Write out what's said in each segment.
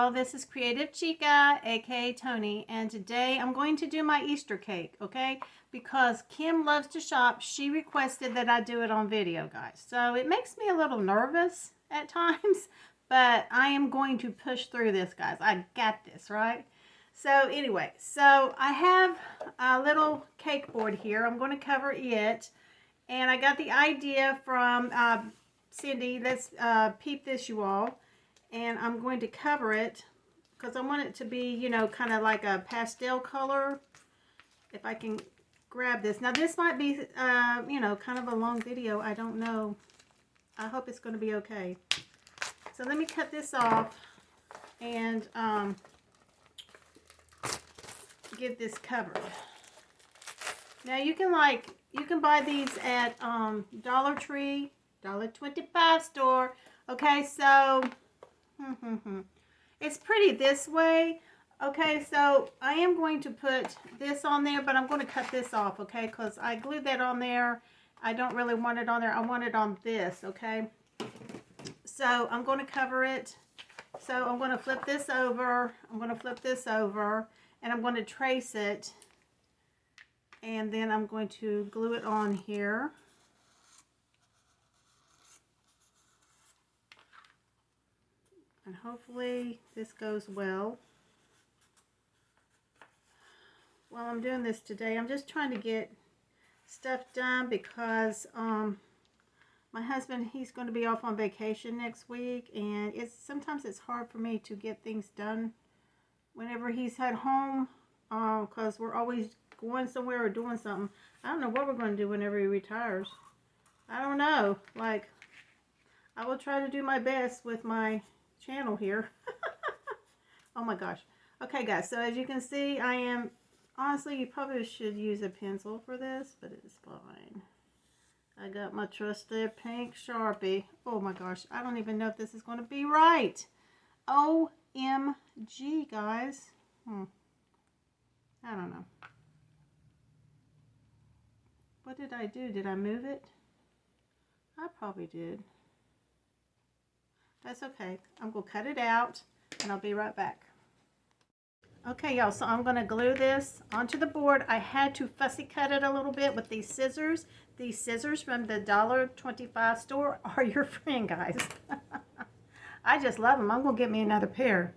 y'all, this is Creative Chica, aka Tony, and today I'm going to do my Easter cake, okay? Because Kim loves to shop, she requested that I do it on video, guys. So it makes me a little nervous at times, but I am going to push through this, guys. I got this, right? So anyway, so I have a little cake board here. I'm going to cover it, and I got the idea from Cindy. Let's peep this, you all. And I'm going to cover it because I want it to be, you know, kind of like a pastel color. If I can grab this. Now this might be, you know, kind of a long video. I don't know. I hope it's going to be okay. So let me cut this off and get this covered. Now you can buy these at Dollar Tree, $1.25 store. Okay, so it's pretty this way. Okay, so I am going to put this on there, but I'm going to cut this off, okay, because I glued that on there. I don't really want it on there. I want it on this, okay. So I'm going to cover it. So I'm going to flip this over. I'm going to flip this over, and I'm going to trace it, and then I'm going to glue it on here. And hopefully this goes well. While I'm doing this today, I'm just trying to get stuff done because my husband, he's going to be off on vacation next week, and sometimes it's hard for me to get things done whenever he's at home because we're always going somewhere or doing something. I don't know what we're going to do whenever he retires. I don't know. Like, I will try to do my best with my channel here. Oh my gosh. Okay guys, so as you can see, I am honestly, you probably should use a pencil for this, but it's fine. I got my trusty pink Sharpie. Oh my gosh, I don't even know if this is going to be right. OMG, guys. I don't know. What did I do? Did I move it? I probably did. That's okay. I'm going to cut it out, and I'll be right back. Okay, y'all, so I'm going to glue this onto the board. I had to fussy cut it a little bit with these scissors. These scissors from the $1.25 store are your friend, guys. I just love them. I'm going to get me another pair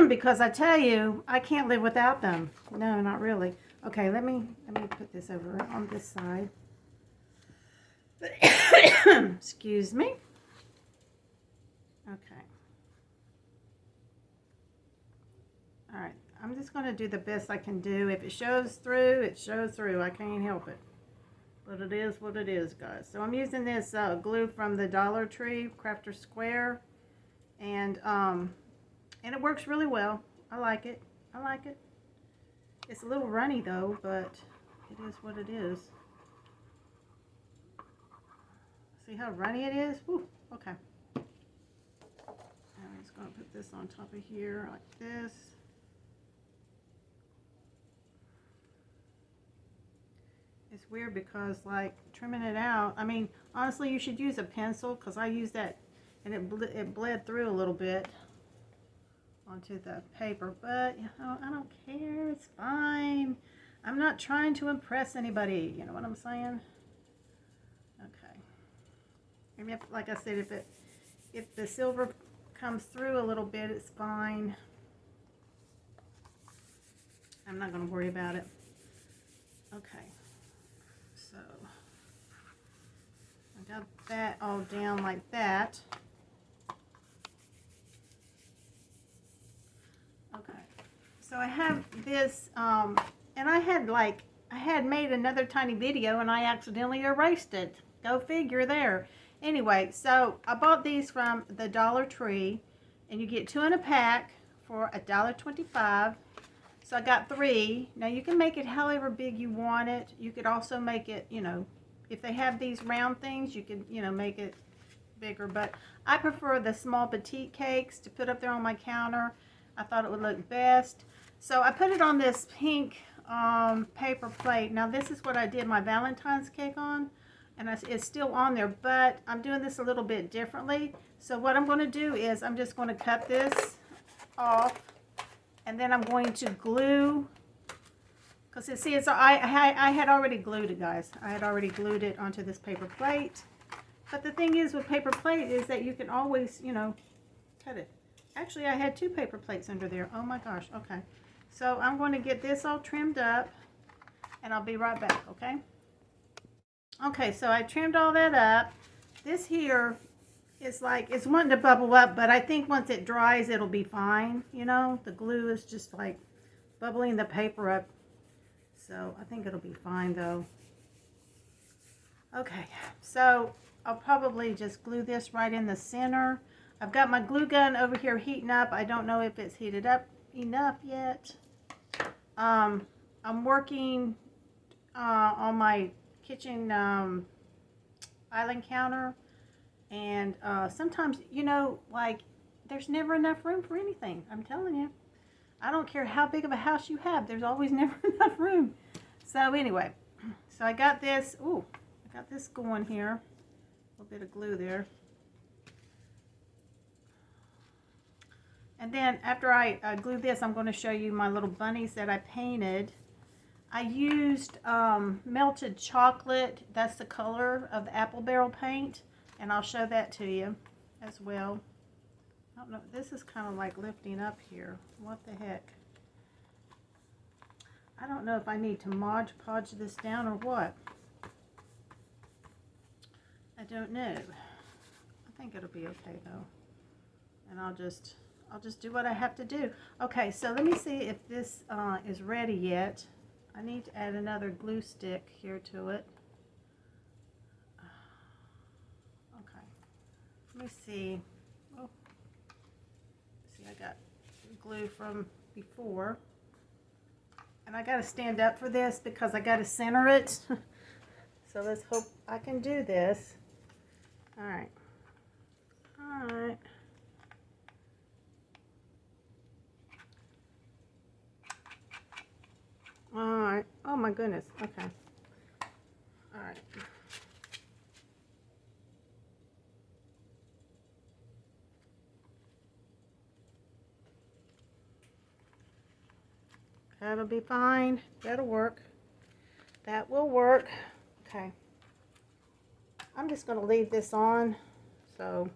because I tell you, I can't live without them. No, not really. Okay, let me put this over on this side. Excuse me. Okay. All right. I'm just going to do the best I can do. If it shows through, it shows through. I can't help it. But it is what it is, guys. So I'm using this glue from the Dollar Tree, Crafter Square. And it works really well. I like it. I like it. It's a little runny, though, but it is what it is. See how runny it is? Whew. Okay. I'm just going to put this on top of here like this. It's weird because, like, trimming it out, I mean, honestly, you should use a pencil because I used that and it bled through a little bit onto the paper. But, you know, I don't care. It's fine. I'm not trying to impress anybody. You know what I'm saying? Okay. And if, like I said, if the silver comes through a little bit, it's fine. I'm not going to worry about it. Okay, so I got that all down like that. Okay, so I have this, and I had made another tiny video and I accidentally erased it. Go figure there. Anyway, so I bought these from the Dollar Tree, and you get 2 in a pack for $1.25. So I got 3. Now you can make it however big you want it. You could also make it, you know, if they have these round things, you can, you know, make it bigger. But I prefer the small petite cakes to put up there on my counter. I thought it would look best. So I put it on this pink paper plate. Now this is what I did my Valentine's cake on. And it's still on there, but I'm doing this a little bit differently. So what I'm going to do is I'm just going to cut this off. And then I'm going to glue, because you see, I had already glued it, guys. I had already glued it onto this paper plate. But the thing is with paper plate is that you can always, you know, cut it. Actually, I had 2 paper plates under there. Oh my gosh, okay. So I'm going to get this all trimmed up, and I'll be right back, okay? Okay, so I trimmed all that up. This here is like, it's wanting to bubble up, but I think once it dries, it'll be fine. You know, the glue is just like bubbling the paper up. So I think it'll be fine though. Okay, so I'll probably just glue this right in the center. I've got my glue gun over here heating up. I don't know if it's heated up enough yet. I'm working on my kitchen island counter, and sometimes, you know, like, there's never enough room for anything. I'm telling you, I don't care how big of a house you have, there's always never enough room. So anyway, so I got this. Ooh, I got this going here. A little bit of glue there. And then after I glue this, I'm going to show you my little bunnies that I painted. I used melted chocolate. That's the color of the apple barrel paint. And I'll show that to you as well. I don't know. This is kind of like lifting up here. What the heck? I don't know if I need to Mod Podge this down or what. I don't know. I think it'll be okay though. And I'll just do what I have to do. Okay, so let me see if this is ready yet. I need to add another glue stick here to it. Okay, let me see. Oh, see, I got glue from before. And I got to stand up for this because I got to center it. So let's hope I can do this. All right. All right. All right. Oh my goodness. Okay. All right. That'll be fine. That'll work. That will work. Okay. I'm just going to leave this on. So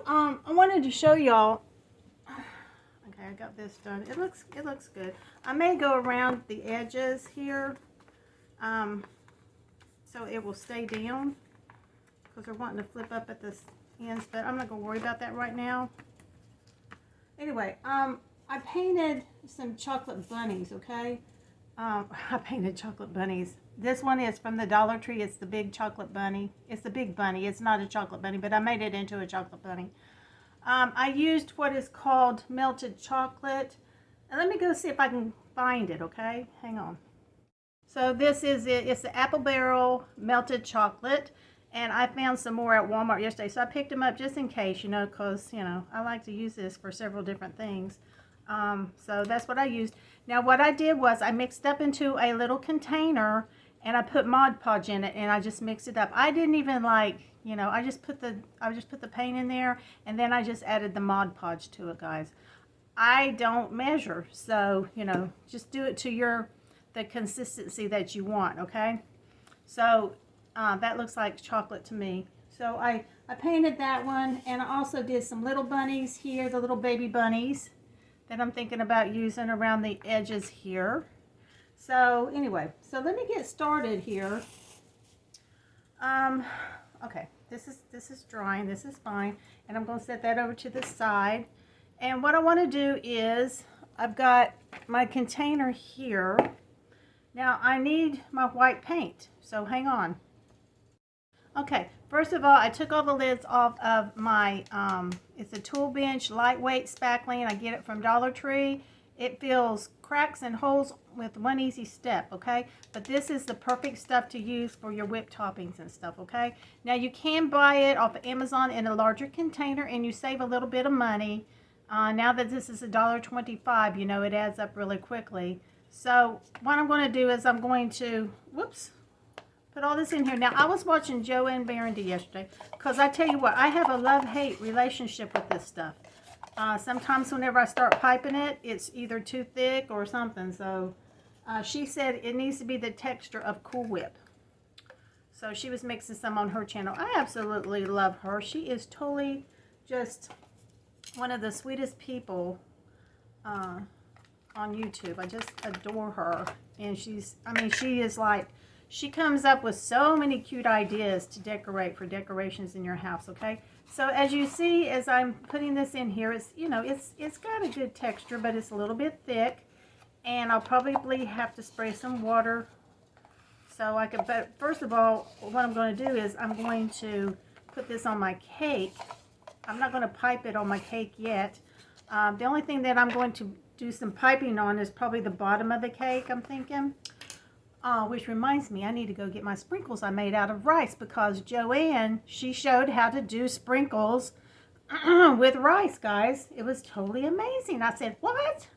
I wanted to show y'all. Okay, I got this done. It looks good. I may go around the edges here, so it will stay down, because they're wanting to flip up at the ends, but I'm not going to worry about that right now. Anyway, I painted some chocolate bunnies, okay? I painted chocolate bunnies. This one is from the Dollar Tree. It's the big chocolate bunny. It's the big bunny. It's not a chocolate bunny, but I made it into a chocolate bunny. I used what is called melted chocolate. And let me go see if I can find it, okay? Hang on. So this is it. It's the apple barrel melted chocolate. And I found some more at Walmart yesterday. So I picked them up just in case, you know, because, you know, I like to use this for several different things. So that's what I used. Now what I did was I mixed up into a little container, and I put Mod Podge in it, and I just mixed it up. I didn't even, like, you know, I just put the paint in there, and then I just added the Mod Podge to it, guys. I don't measure, so, you know, just do it to the consistency that you want, okay? So that looks like chocolate to me. So I painted that one, and I also did some little bunnies here, the little baby bunnies that I'm thinking about using around the edges here. So anyway, so let me get started here. Okay, this is drying. This is fine, and I'm going to set that over to the side. And what I want to do is, I've got my container here. Now I need my white paint, so hang on. Okay, first of all, I took all the lids off of my, it's a tool bench lightweight spackling. I get it from Dollar Tree. It fills cracks and holes with one easy step, okay? But this is the perfect stuff to use for your whipped toppings and stuff, okay? Now you can buy it off of Amazon in a larger container, and you save a little bit of money. Now that this is $1.25, you know, it adds up really quickly. So what I'm going to do is I'm going to, whoops, put all this in here. Now, I was watching JOANN yesterday, because I tell you what, I have a love-hate relationship with this stuff. Sometimes whenever I start piping it, it's either too thick or something. So she said it needs to be the texture of Cool Whip. So she was mixing some on her channel. I absolutely love her. She is totally just one of the sweetest people on YouTube. I just adore her. And I mean, she is like, she comes up with so many cute ideas to decorate for decorations in your house, okay? So as you see, as I'm putting this in here, it's, you know, it's got a good texture, but it's a little bit thick. And I'll probably have to spray some water so I can, but first of all, what I'm going to do is I'm going to put this on my cake. I'm not going to pipe it on my cake yet. The only thing that I'm going to do some piping on is probably the bottom of the cake, I'm thinking. Which reminds me, I need to go get my sprinkles I made out of rice, because Joanne, she showed how to do sprinkles with rice, guys. It was totally amazing. I said, what?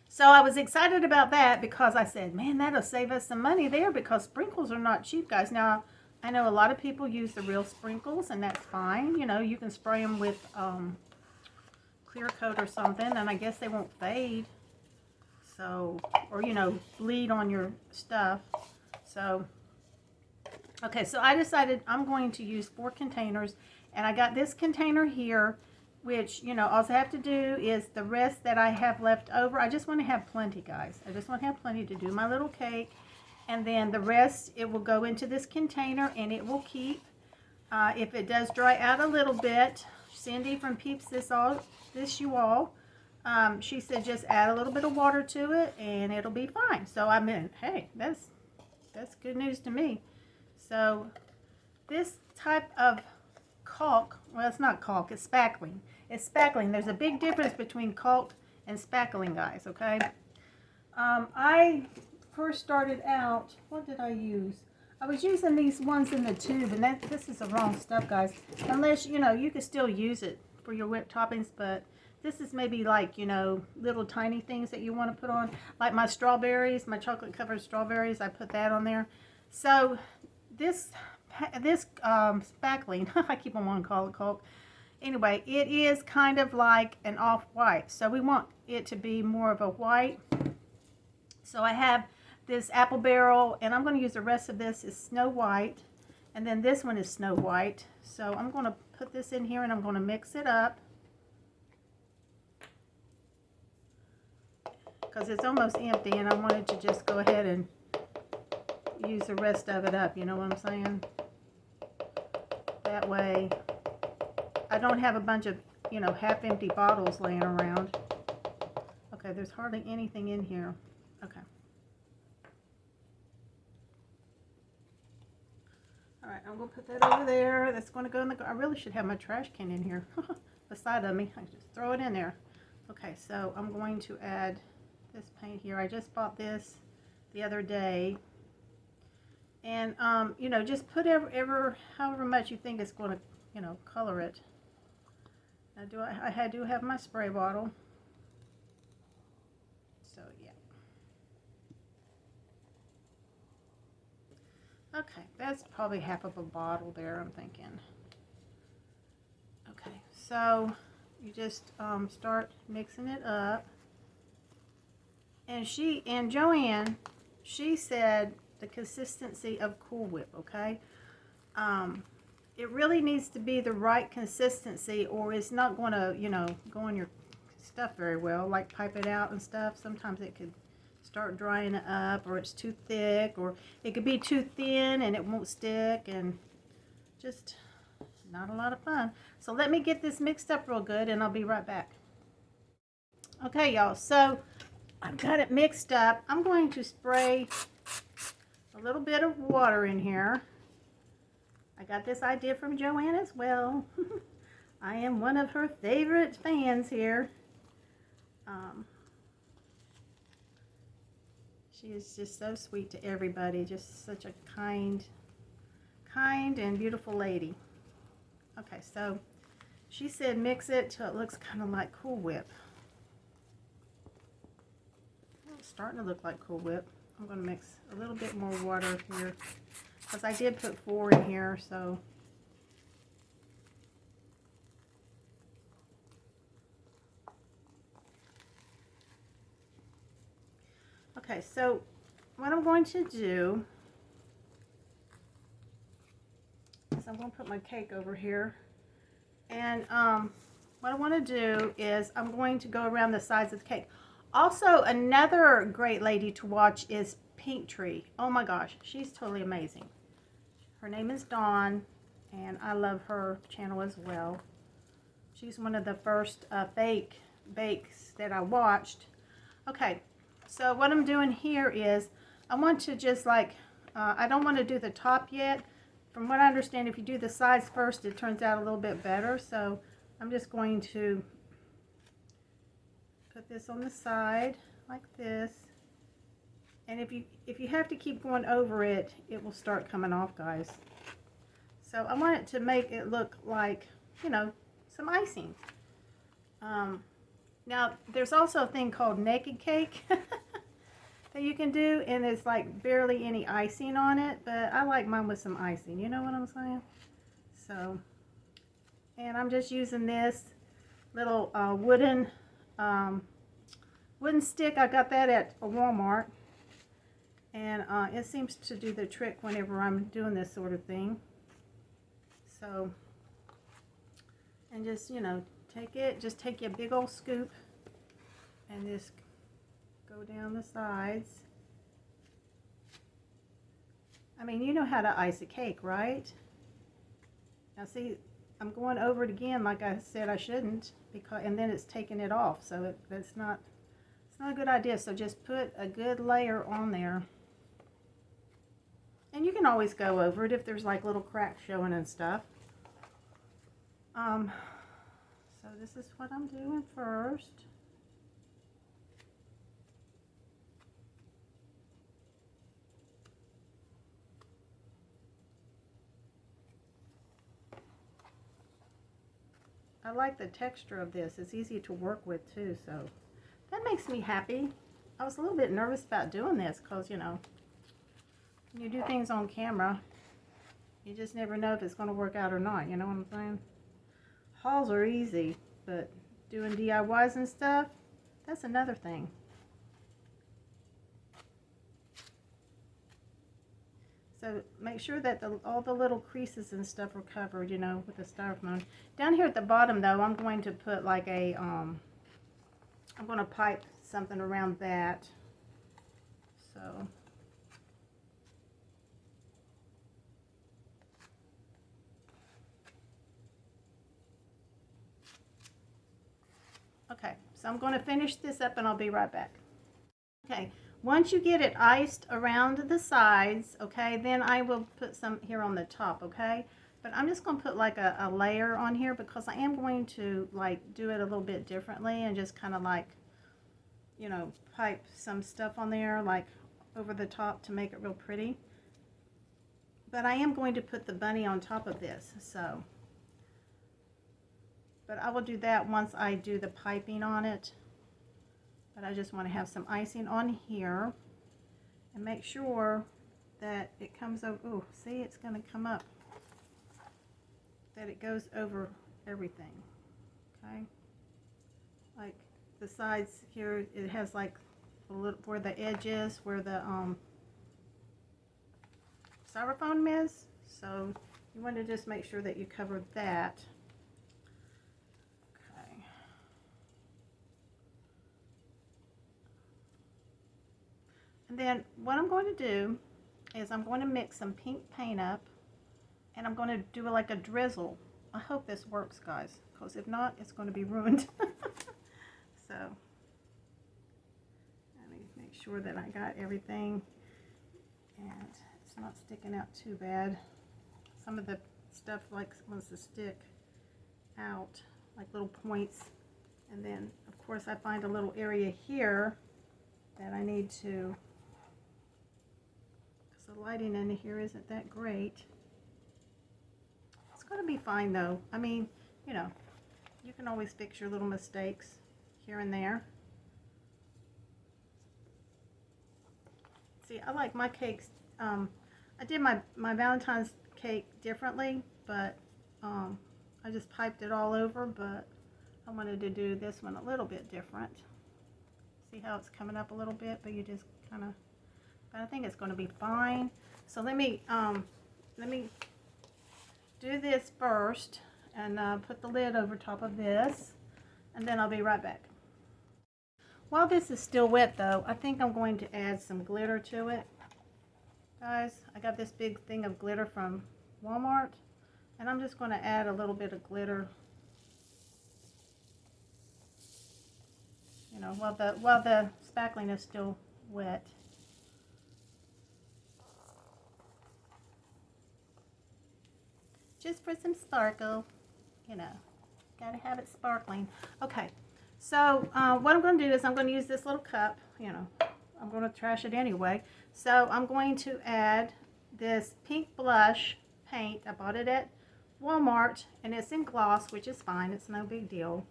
So I was excited about that, because I said, man, that'll save us some money there, because sprinkles are not cheap, guys. Now, I know a lot of people use the real sprinkles, and that's fine. You know, you can spray them with clear coat or something, and I guess they won't fade. So, or, you know, bleed on your stuff. So, okay, so I decided I'm going to use 4 containers, and I got this container here, which, you know, all I have to do is the rest that I have left over. I just want to have plenty, guys. I just want to have plenty to do my little cake. And then the rest, it will go into this container and it will keep. If it does dry out a little bit, Cindy from Peeps This You All, she said just add a little bit of water to it and it'll be fine. So I mean, hey, that's good news to me. So this type of caulk, well, it's not caulk, it's spackling. It's spackling. There's a big difference between caulk and spackling, guys, okay? I first started out, what did I use? I was using these ones in the tube, and this is the wrong stuff, guys. Unless, you know, you could still use it for your whipped toppings, but this is maybe like, you know, little tiny things that you want to put on. Like my strawberries, my chocolate covered strawberries, I put that on there. So this spackling, I keep on wanting to call it caulk. Anyway, it is kind of like an off-white. So we want it to be more of a white. So I have this apple barrel, and I'm going to use the rest of this is Snow White. And then this one is Snow White. So I'm going to put this in here and I'm going to mix it up, because it's almost empty and I wanted to just go ahead and use the rest of it up. You know what I'm saying? That way I don't have a bunch of, you know, half-empty bottles laying around. Okay, there's hardly anything in here. Okay. All right, I'm going to put that over there. That's going to go in the... I really should have my trash can in here beside of me. I just throw it in there. Okay, so I'm going to add this paint here. I just bought this the other day. And, you know, just put however much you think it's going to, you know, color it. Now, I do have my spray bottle. So, yeah. Okay, that's probably half of a bottle there, I'm thinking. Okay, so you just start mixing it up. And Joanne, she said the consistency of Cool Whip, okay? It really needs to be the right consistency, or it's not going to, you know, go in your stuff very well, like pipe it out and stuff. Sometimes it could start drying up, or it's too thick, or it could be too thin and it won't stick, and just not a lot of fun. So let me get this mixed up real good and I'll be right back. Okay, y'all, so I've got it mixed up. I'm going to spray a little bit of water in here. I got this idea from Joanne as well. I am one of her favorite fans here. She is just so sweet to everybody. Just such a kind and beautiful lady. Okay, so she said mix it till it looks kind of like Cool Whip. It's starting to look like Cool Whip. I'm going to mix a little bit more water here, because I did put 4 in here, so Okay, so what I'm going to do is I'm going to put my cake over here. And what I want to do is I'm going to go around the sides of the cake. Also, another great lady to watch is Pink Tree. Oh my gosh, she's totally amazing. Her name is Dawn, and I love her channel as well. She's one of the first fake bakes that I watched. Okay, so what I'm doing here is I want to just like, I don't want to do the top yet. From what I understand, if you do the sides first, it turns out a little bit better. So I'm just going to put this on the side like this. And if you have to keep going over it, it will start coming off, guys. So I want it to make it look like, you know, some icing. Now, there's also a thing called naked cake that you can do, and it's like barely any icing on it, but I like mine with some icing. You know what I'm saying? So, and I'm just using this little wooden stick. I got that at Walmart, and it seems to do the trick whenever I'm doing this sort of thing. So, and just, you know, just take your big old scoop and just go down the sides. I mean, you know how to ice a cake, right? Now see, I'm going over it again like I said I shouldn't, because and then it's taking it off, so it's not a good idea. So just put a good layer on there. And you can always go over it if there's like little cracks showing and stuff. So this is what I'm doing first. I like the texture of this. It's easy to work with too, so that makes me happy. I was a little bit nervous about doing this because, you know, when you do things on camera, you just never know if it's going to work out or not. You know what I'm saying? Hauls are easy, but doing DIYs and stuff, that's another thing. So make sure that all the little creases and stuff are covered, you know, with the styrofoam. Down here at the bottom, though, I'm going to put like a, I'm going to pipe something around that. So. Okay, so I'm going to finish this up and I'll be right back. Okay, once you get it iced around the sides, okay, then I will put some here on the top, okay? But I'm just going to put like a layer on here because I am going to like do it a little bit differently and just kind of like, you know, pipe some stuff on there like over the top to make it real pretty. But I am going to put the bunny on top of this, so. But I will do that once I do the piping on it. But I just want to have some icing on here and make sure that it comes over. Oh, see, it's going to come up. That it goes over everything. Okay? Like the sides here, it has like a little, where the edge is, where the styrofoam is. So you want to just make sure that you cover that. And then what I'm going to do is I'm going to mix some pink paint up and I'm going to do like a drizzle. I hope this works, guys, because if not, it's going to be ruined. So let me make sure that I got everything and it's not sticking out too bad. Some of the stuff like wants to stick out, like little points. And then, of course, I find a little area here that I need to, because the lighting in here isn't that great. It's going to be fine though. I mean, you know, you can always fix your little mistakes here and there. See, I like my cakes, I did my Valentine's cake differently, but I just piped it all over, but I wanted to do this one a little bit different. See how it's coming up a little bit, but you just kind of, but I think it's going to be fine. So let me do this first and put the lid over top of this, and then I'll be right back. While this is still wet though, I think I'm going to add some glitter to it. Guys, I got this big thing of glitter from Walmart, and I'm just going to add a little bit of glitter, you know, while the spackling is still wet. Just for some sparkle, you know, gotta have it sparkling. Okay, so what I'm going to do is I'm going to use this little cup, you know, I'm going to trash it anyway. So I'm going to add this pink blush paint. I bought it at Walmart, and it's in gloss, which is fine, it's no big deal.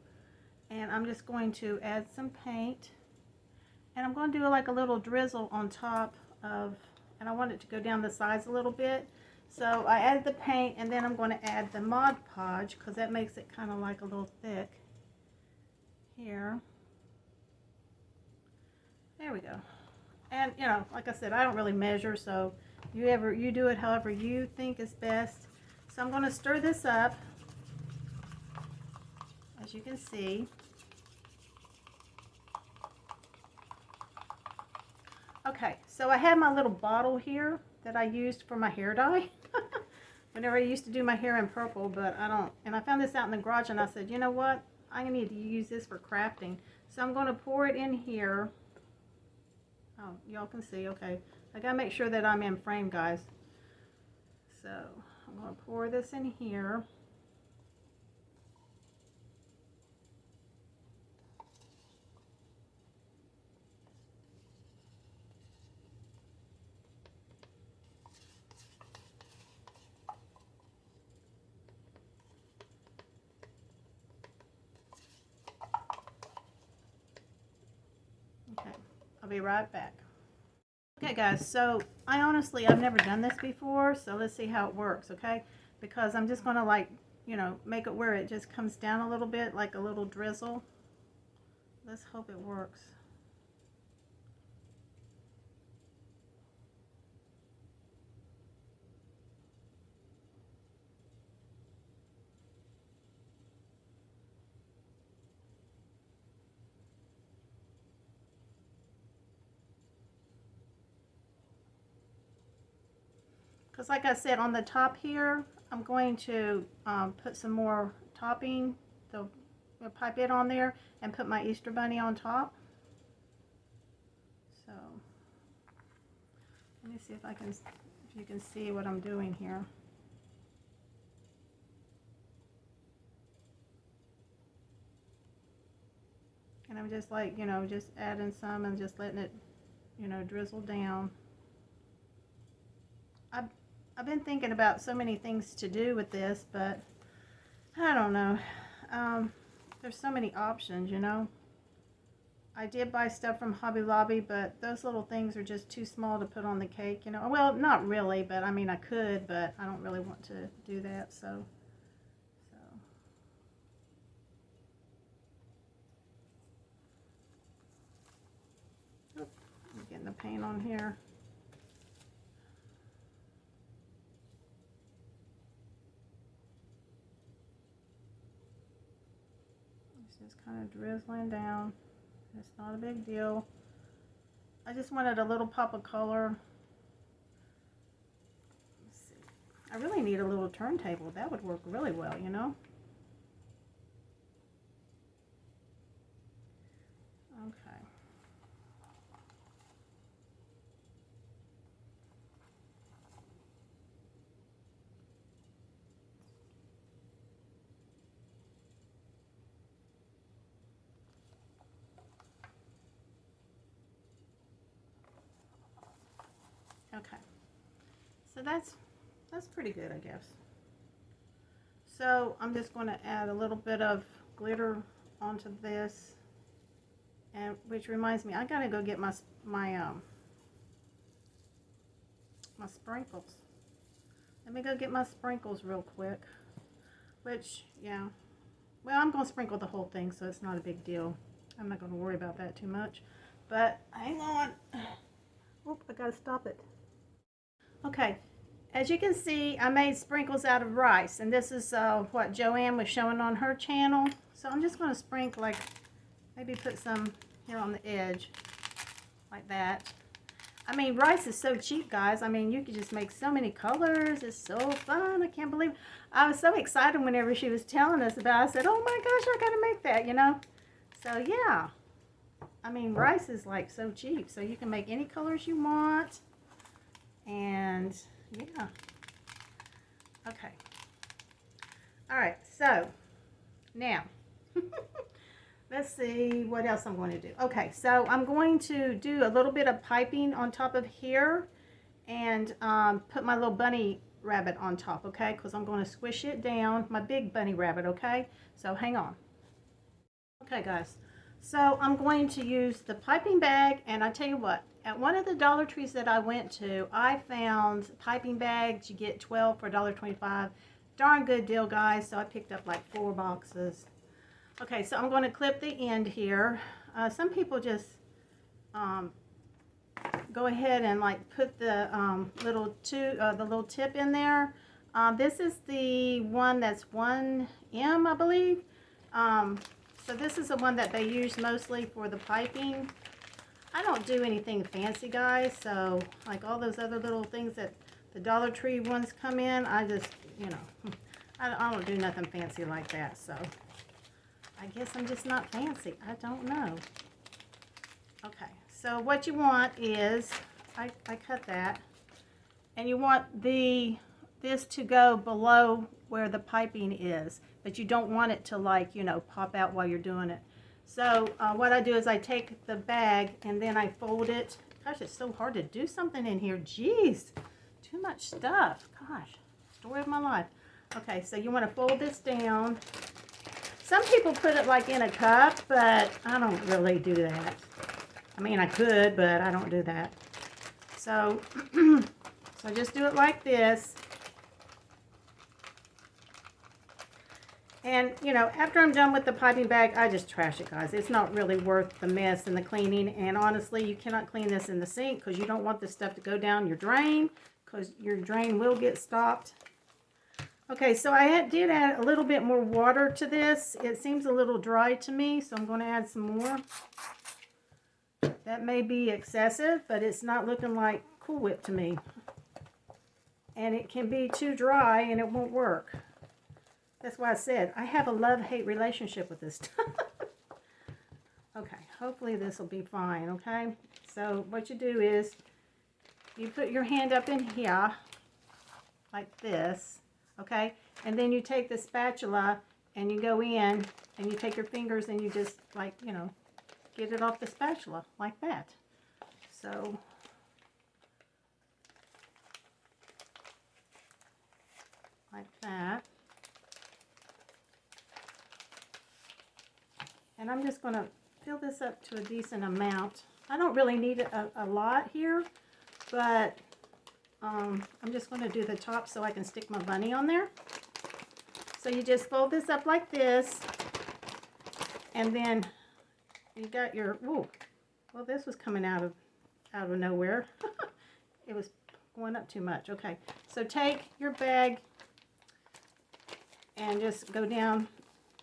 And I'm just going to add some paint, and I'm going to do like a little drizzle on top of, and I want it to go down the sides a little bit. So I added the paint, and then I'm going to add the Mod Podge, because that makes it kind of like a little thick here. There we go. And you know, like I said, I don't really measure, so you do it however you think is best. So I'm going to stir this up, as you can see. Okay, so I have my little bottle here that I used for my hair dye. Whenever I used to do my hair in purple, but I don't, and I found this out in the garage, and I said, you know what, I need to use this for crafting. So I'm going to pour it in here. Oh, y'all can see, okay. I gotta make sure that I'm in frame, guys. So I'm going to pour this in here. Okay, I'll be right back. Okay guys, so I've never done this before, so let's see how it works, okay? Because I'm just going to, like, you know, make it where it just comes down a little bit, like a little drizzle. Let's hope it works. Because like I said, on the top here, I'm going to put some more topping, the pipe it on there, and put my Easter bunny on top. So let me see if you can see what I'm doing here. And I'm just, like, you know, just adding some and just letting it, you know, drizzle down. I've been thinking about so many things to do with this, but I don't know. There's so many options, you know. I did buy stuff from Hobby Lobby, but those little things are just too small to put on the cake, you know. Well, not really, but I mean, I could, but I don't really want to do that, so. Oop, I'm getting the paint on here. Just kind of drizzling down. It's not a big deal. I just wanted a little pop of color. Let's see. I really need a little turntable. That would work really well, you know. Okay. Okay, so that's pretty good, I guess. So I'm just going to add a little bit of glitter onto this, and which reminds me, I gotta go get my sprinkles. Let me go get my sprinkles real quick. Which, yeah, well, I'm gonna sprinkle the whole thing, so it's not a big deal. I'm not gonna worry about that too much. But hang on. Oop, I gotta stop it. Okay, as you can see, I made sprinkles out of rice, and this is what Joanne was showing on her channel. So I'm just gonna sprinkle, like, maybe put some here on the edge, like that. I mean, rice is so cheap, guys. I mean, you could just make so many colors. It's so fun. I can't believe it. I was so excited whenever she was telling us about it. I said, oh my gosh, I gotta make that, you know? So yeah, I mean, rice is like so cheap. So you can make any colors you want. And yeah. Okay. All right, so now let's see what else I'm going to do. Okay, so I'm going to do a little bit of piping on top of here and put my little bunny rabbit on top, okay? Because I'm going to squish it down, my big bunny rabbit, okay? So hang on. Okay, guys. So I'm going to use the piping bag, and I tell you what, at one of the Dollar Trees that I went to, I found piping bags. You get 12 for $1.25. Darn good deal, guys. So I picked up like 4 boxes. Okay, so I'm going to clip the end here. Some people just go ahead and like put the little tip in there. This is the one that's 1M, I believe. So this is the one that they use mostly for the piping. I don't do anything fancy, guys. So like all those other little things that the Dollar Tree ones come in, I just, you know, I don't do nothing fancy like that. So I guess I'm just not fancy. I don't know. Okay, so what you want is, I cut that, and you want this to go below where the piping is, but you don't want it to, like, you know, pop out while you're doing it. So what I do is I take the bag and then I fold it. Gosh, it's so hard to do something in here. Jeez, too much stuff. Gosh, story of my life. Okay, so you want to fold this down. Some people put it like in a cup, but I don't really do that. I mean, I could, but I don't do that. So, so just do it like this. And, you know, after I'm done with the piping bag, I just trash it, guys. It's not really worth the mess and the cleaning. And honestly, you cannot clean this in the sink because you don't want this stuff to go down your drain, because your drain will get stopped. Okay, so I did add a little bit more water to this. It seems a little dry to me, so I'm going to add some more. That may be excessive, but it's not looking like Cool Whip to me. And it can be too dry and it won't work. That's why I said I have a love-hate relationship with this stuff. Okay, hopefully this will be fine, okay? So what you do is you put your hand up in here like this, okay? And then you take the spatula and you go in and you take your fingers and you just, like, you know, get it off the spatula like that. So like that. And I'm just going to fill this up to a decent amount. I don't really need a lot here, but I'm just going to do the top so I can stick my bunny on there. So you just fold this up like this, and then you got your, ooh, well, this was coming out of nowhere. It was going up too much. Okay, so take your bag and just go down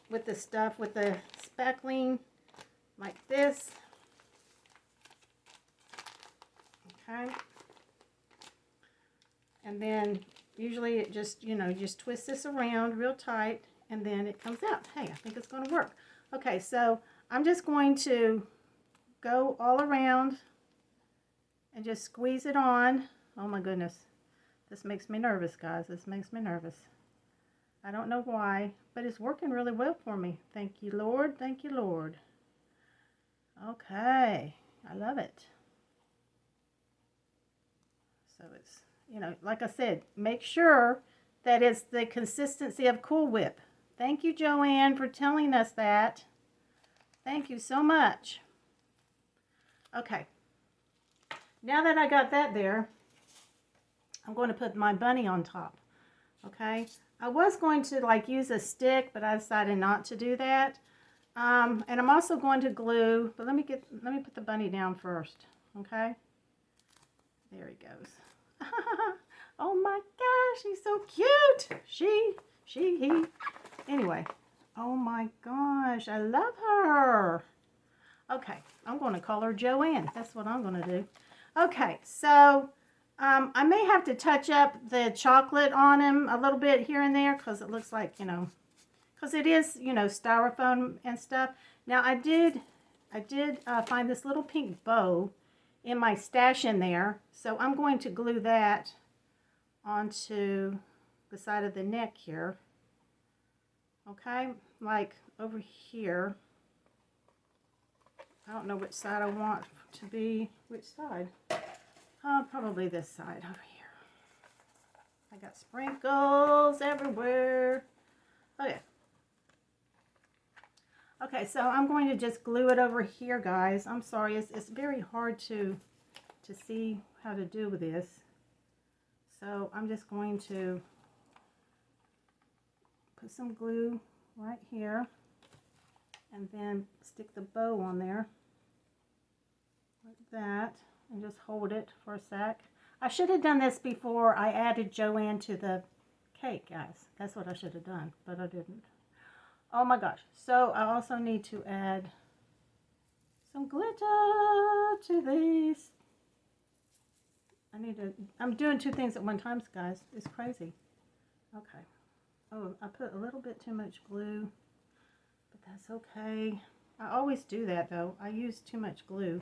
with the stuff, with the spackling like this. Okay. And then usually it just, you know, just twist this around real tight and then it comes out. Hey, I think it's going to work. Okay, so I'm just going to go all around and just squeeze it on. Oh my goodness. This makes me nervous, guys. This makes me nervous. I don't know why, but it's working really well for me. Thank you, Lord. Thank you, Lord. Okay. I love it. So it's, you know, like I said, make sure that it's the consistency of Cool Whip. Thank you, Joanne, for telling us that. Thank you so much. Okay. Now that I got that there, I'm going to put my bunny on top. Okay. I was going to like use a stick, but I decided not to do that. And I'm also going to glue, but let me put the bunny down first, okay? There he goes. Oh my gosh, he's so cute. He. Anyway, oh my gosh, I love her. Okay, I'm going to call her Joanne. That's what I'm going to do. Okay, so I may have to touch up the chocolate on him a little bit here and there because it looks like, you know, because it is, you know, styrofoam and stuff. Now I did find this little pink bow in my stash in there, so I'm going to glue that onto the side of the neck here. Okay, like over here. I don't know which side I want to be. Which side? Probably this side over here. I got sprinkles everywhere. Okay. Okay, so I'm going to just glue it over here, guys. I'm sorry, it's very hard to see how to do this. So I'm just going to put some glue right here and then stick the bow on there like that and just hold it for a sec. I should have done this before I added Joanne to the cake, guys. That's what I should have done, but I didn't. Oh my gosh. So I also need to add some glitter to these. I'm doing two things at one time, guys. It's crazy. Okay. Oh, I put a little bit too much glue, but that's okay. I always do that though. I use too much glue.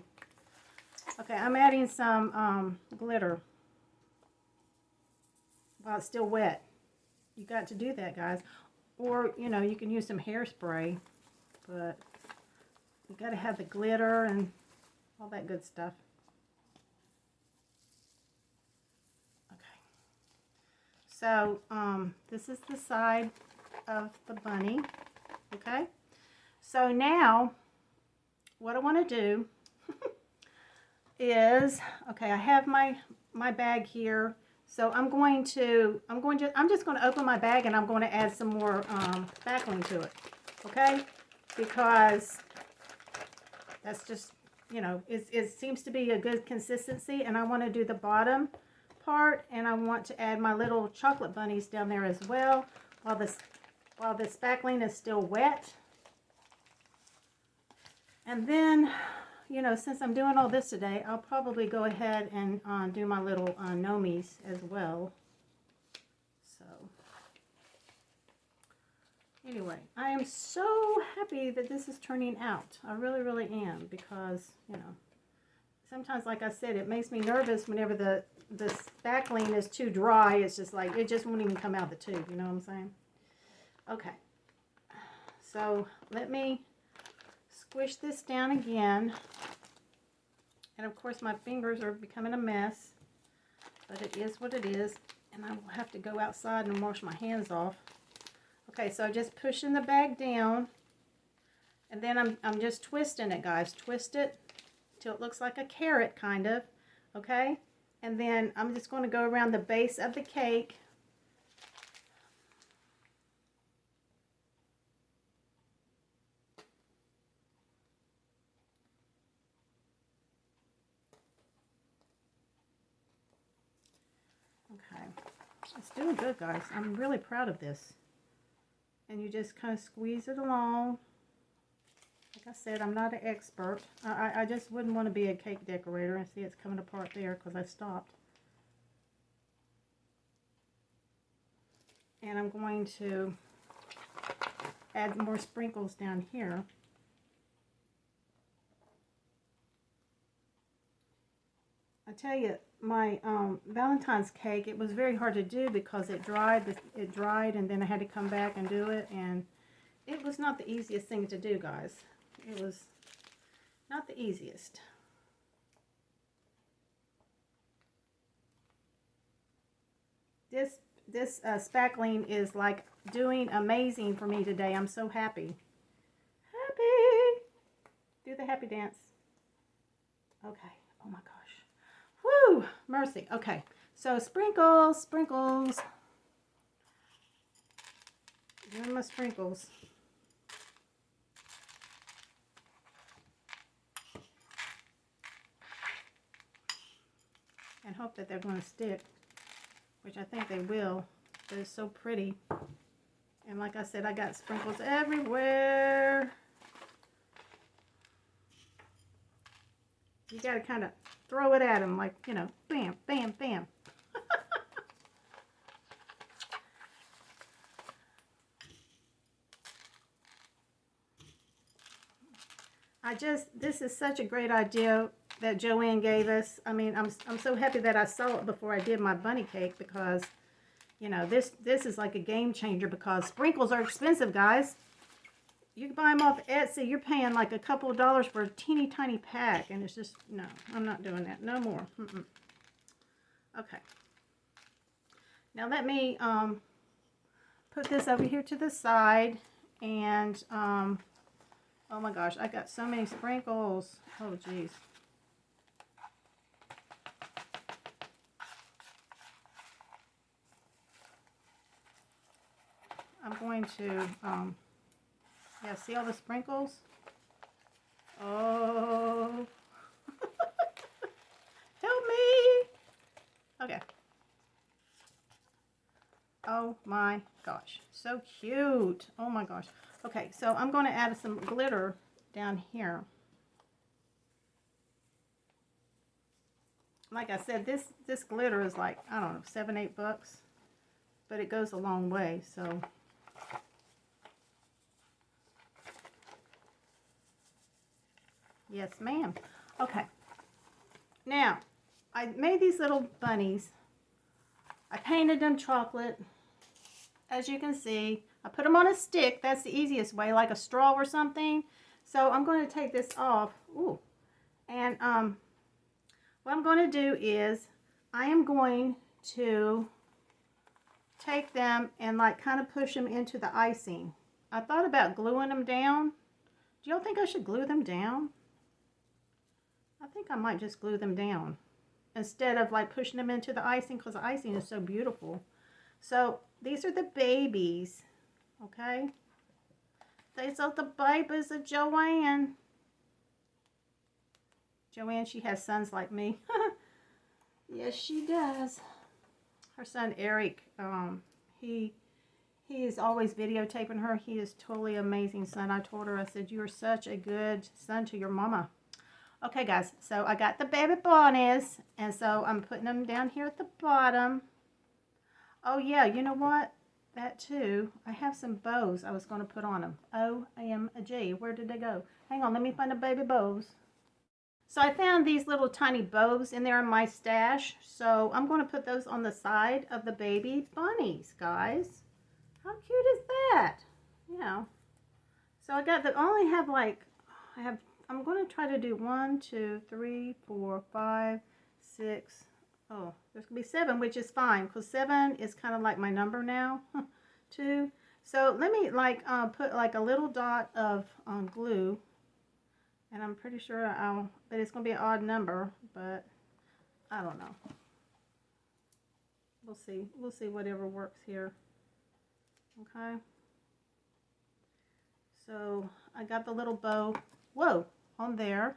Okay, I'm adding some glitter while it's still wet. You got to do that, guys. Or, you know, you can use some hairspray, but you got to have the glitter and all that good stuff. Okay. So, this is the side of the bunny. Okay. So now, what I want to do is, okay, I have my bag here. So I'm just going to open my bag and I'm going to add some more spackling to it, okay? Because that's just, you know, it seems to be a good consistency, and I want to do the bottom part, and I want to add my little chocolate bunnies down there as well while the spackling is still wet. And then, you know, since I'm doing all this today, I'll probably go ahead and do my little gnomies as well. So, anyway, I am so happy that this is turning out. I really, really am, because, you know, sometimes, like I said, it makes me nervous whenever the spackling is too dry. It's just like, it just won't even come out of the tube, you know what I'm saying? Okay. So, let me squish this down again. And of course my fingers are becoming a mess, but it is what it is, and I will have to go outside and wash my hands off. Okay, so just pushing the bag down, and then I'm just twisting it, guys. Twist it till it looks like a carrot, kind of, okay? And then I'm just going to go around the base of the cake. Okay, it's doing good, guys. I'm really proud of this. And you just kind of squeeze it along. Like I said, I'm not an expert. I just wouldn't want to be a cake decorator. And see, it's coming apart there because I stopped. And I'm going to add more sprinkles down here. I tell you, my Valentine's cake, it was very hard to do because it dried, and then I had to come back and do it, and it was not the easiest thing to do, guys. It was not the easiest. This spackling is like doing amazing for me today. I'm so happy. Happy. Do the happy dance. Okay. Oh my gosh. Woo! Mercy. Okay. So sprinkles, sprinkles. Doing my sprinkles. and hope that they're going to stick, which I think they will. But it's so pretty. And like I said, I got sprinkles everywhere. You got to kind of throw it at them like, you know, bam, bam, bam. This is such a great idea that Joanne gave us. I mean, I'm so happy that I saw it before I did my bunny cake, because, you know, this is like a game changer, because sprinkles are expensive, guys. You can buy them off Etsy. You're paying like a couple of dollars for a teeny tiny pack, and it's just, no, I'm not doing that. No more. Okay. Now let me put this over here to the side, and oh my gosh, I got so many sprinkles. Oh geez. I'm going to yeah, see all the sprinkles? Oh. Help me. Okay. Oh my gosh. So cute. Oh my gosh. Okay, so I'm going to add some glitter down here. Like I said, this glitter is like, I don't know, $7, $8. But it goes a long way, so. Yes, ma'am. Okay. Now, I made these little bunnies. I painted them chocolate. As you can see, I put them on a stick. That's the easiest way, like a straw or something. So I'm going to take this off. Ooh. And what I'm going to do is I am going to take them and like kind of push them into the icing. I thought about gluing them down. Do y'all think I should glue them down? I think I might just glue them down instead of like pushing them into the icing, because the icing is so beautiful. So these are the babies, okay? These are the babies of Joanne. Joanne, she has sons like me. Yes, she does. Her son Eric, he is always videotaping her. He is totally amazing son. I told her, I said, you are such a good son to your mama. Okay, guys, so I got the baby bunnies, and so I'm putting them down here at the bottom. Oh, yeah, you know what? That, too. I have some bows I was going to put on them. OMG. Where did they go? Hang on, let me find the baby bows. So I found these little tiny bows in there in my stash, so I'm going to put those on the side of the baby bunnies, guys. How cute is that? You know. So I only have like, I'm going to try to do 1, 2, 3, 4, 5, 6. Oh, there's going to be 7, which is fine, because 7 is kind of like my number now. 2. So let me like put like a little dot of glue, and I'm pretty sure but it's going to be an odd number, but I don't know. We'll see. We'll see whatever works here. Okay. So I got the little bow. Whoa. On there.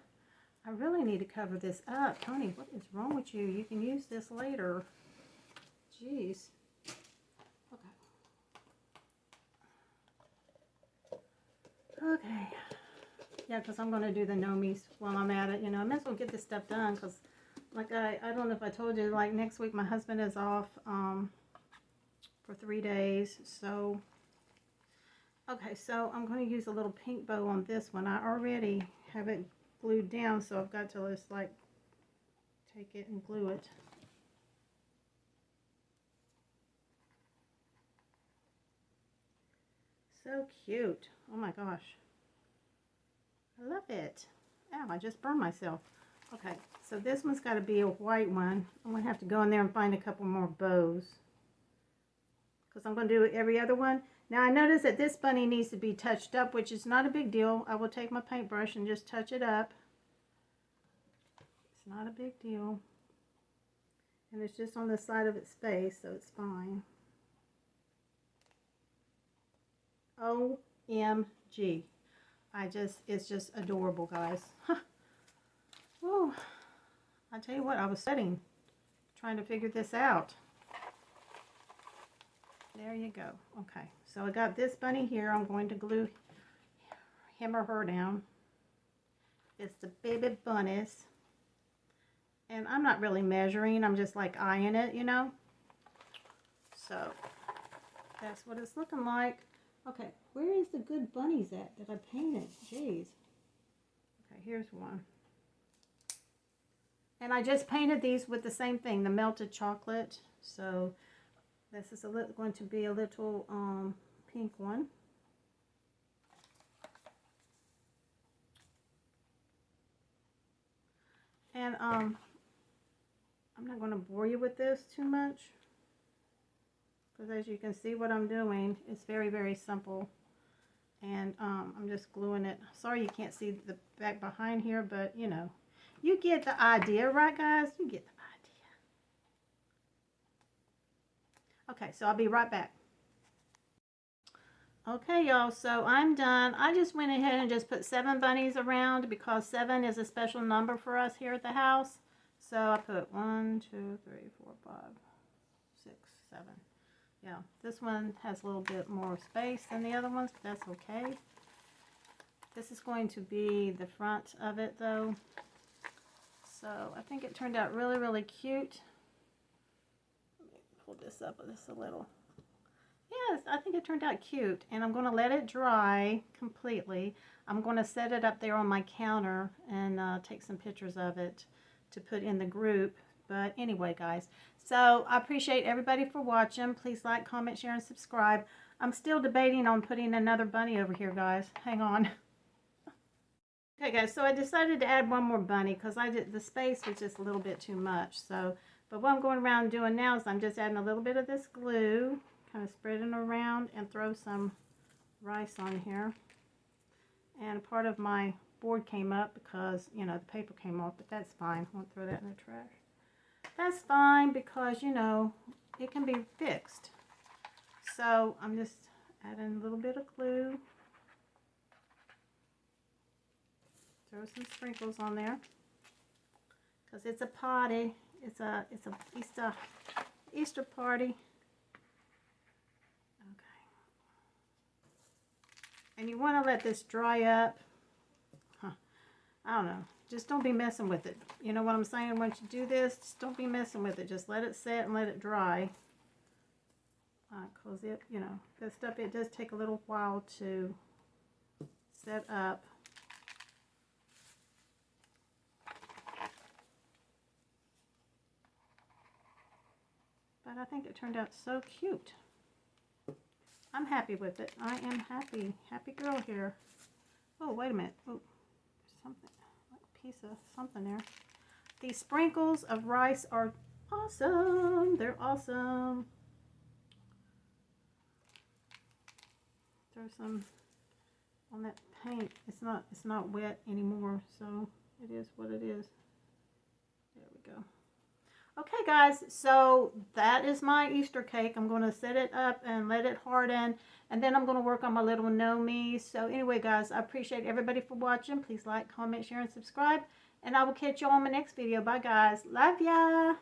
I really need to cover this up. Tony, what is wrong with you? You can use this later. Jeez. Okay. Yeah, because I'm going to do the nomies while I'm at it. You know, I might as well get this stuff done, because like I don't know if I told you, like next week my husband is off for 3 days. So, okay, so I'm going to use a little pink bow on this one. I already have it glued down, so I've got to just like take it and glue it. So cute. Oh my gosh. I love it. Ow, I just burned myself. Okay, so this one's got to be a white one. I'm going to have to go in there and find a couple more bows, because I'm going to do every other one. Now I notice that this bunny needs to be touched up, which is not a big deal. I will take my paintbrush and just touch it up. It's not a big deal. And it's just on the side of its face, so it's fine. OMG. It's just adorable, guys. Whoa. I tell you what, I was sweating. trying to figure this out. There you go. Okay, so I got this bunny here. I'm going to glue him or her down. It's the baby bunnies. And I'm not really measuring. I'm just like eyeing it, you know. So that's what it's looking like. Okay, where is the good bunnies at that I painted? Jeez. Okay, here's one. And I just painted these with the same thing, the melted chocolate. So this is going to be a little pink one. And I'm not going to bore you with this too much, because as you can see what I'm doing, it's very, very simple. And I'm just gluing it. Sorry you can't see the back behind here, but you know, you get the idea, right guys? You get the idea. Okay, so I'll be right back. Okay, y'all, so I'm done. I just went ahead and just put 7 bunnies around because 7 is a special number for us here at the house. So I put 1, 2, 3, 4, 5, 6, 7. Yeah, this one has a little bit more space than the other ones, but that's okay. This is going to be the front of it though. So I think it turned out really, really cute. Let me pull this up just a little. Yes, I think it turned out cute, and I'm going to let it dry completely. I'm going to set it up there on my counter and take some pictures of it to put in the group. But anyway, guys, so I appreciate everybody for watching. Please like, comment, share, and subscribe. I'm still debating on putting another bunny over here, guys. Hang on. Okay, guys, so I decided to add one more bunny because the space was just a little bit too much. So, but what I'm going around doing now is I'm just adding a little bit of this glue. Kind of spreading around and throw some rice on here. And part of my board came up because, you know, the paper came off, but that's fine. I won't throw that in the trash. That's fine because, you know, it can be fixed. So I'm just adding a little bit of glue. Throw some sprinkles on there because it's a party. It's a Easter party. And you want to let this dry up. I don't know. Just don't be messing with it. You know what I'm saying? Once you do this, just don't be messing with it. Just let it set and let it dry. Because it, you know, this stuff, it does take a little while to set up. But I think it turned out so cute. I'm happy with it. I am happy. Happy girl here. Oh, wait a minute. Oh, there's something. Like a piece of something there. These sprinkles of rice are awesome. They're awesome. Throw some on that paint. It's not wet anymore, so it is what it is. There we go. Okay, guys, so that is my Easter cake. I'm going to set it up and let it harden, and then I'm going to work on my little know-me. So anyway, guys, I appreciate everybody for watching. Please like, comment, share, and subscribe, and I will catch you on my next video. Bye, guys. Love ya.